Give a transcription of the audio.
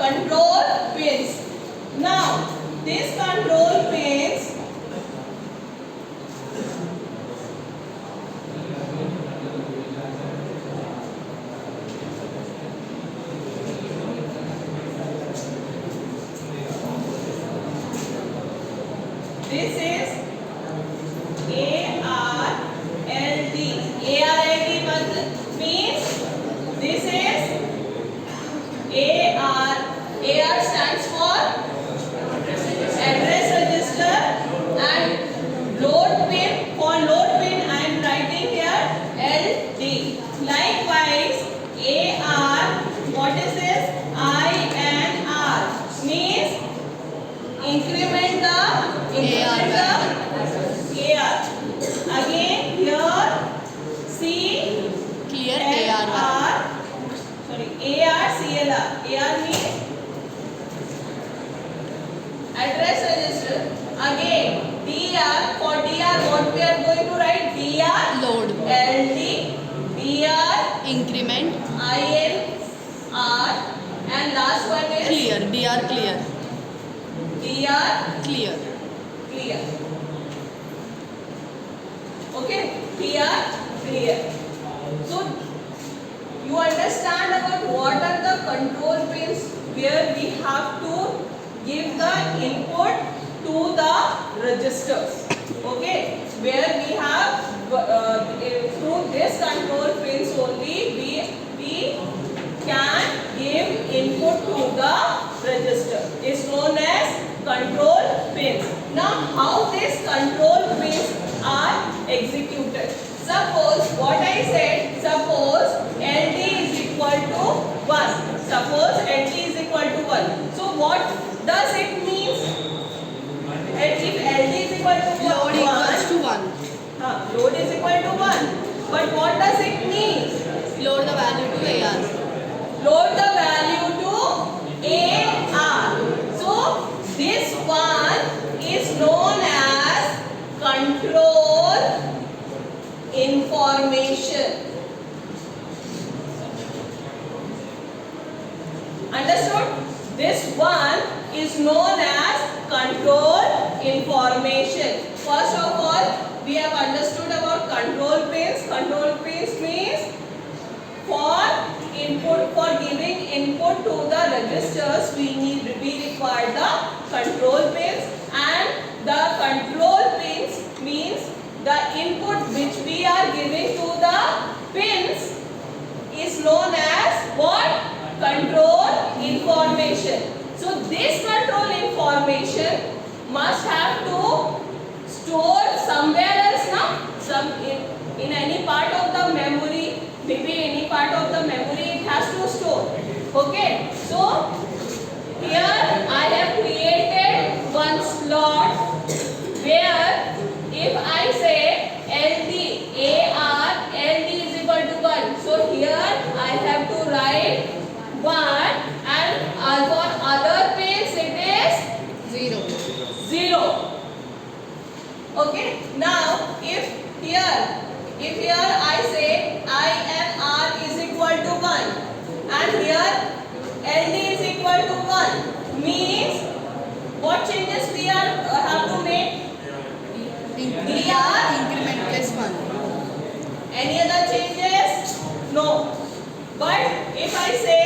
control pins. Now these control pins this is ARLD. ARLD means this is AR. AR stands for address register, and load pin, for load pin I am writing here LD. Likewise AR, what is this? INR means increment the AR. Again here C Clear AR. Sorry, ARCLR. AR means address register. Again DR, for DR what we are going to write? DR Load. LD, DR Increment. INR, and last one is Clear. DR clear. DR Clear. clear. Okay, clear. So you understand about what are the control pins where we have to give the input to the registers. Okay, where we have through this control pins only we can give input to the register. It's known as control pins. Now how these control pins are executed? Suppose what I said, suppose LD is equal to 1. Suppose LD is equal to 1. So what does it mean? If LD is equal to 1, Load equals to 1. Load is equal to 1. But what does it mean? Load the value to AR. Load the value to AR. So this one is known as control information. Understood? This one is known as control information. First of all, we have understood about control pins. Control pins means for input, for giving input to the registers, we require the control pins, and the control pins means the input which we are giving to the pins is known as what? Control information. So this control information must have to store somewhere else now, in any part of the memory, maybe any part of the memory it has to store. Okay, so here I have created one slot where if I say LD LD is equal to 1, so here I have to write 1, and for other pins it is 0. Okay, now if here I say INR is equal to 1 and here LD is equal to 1, means what changes we have to make? DR increment plus 1. Any other changes? No. But if I say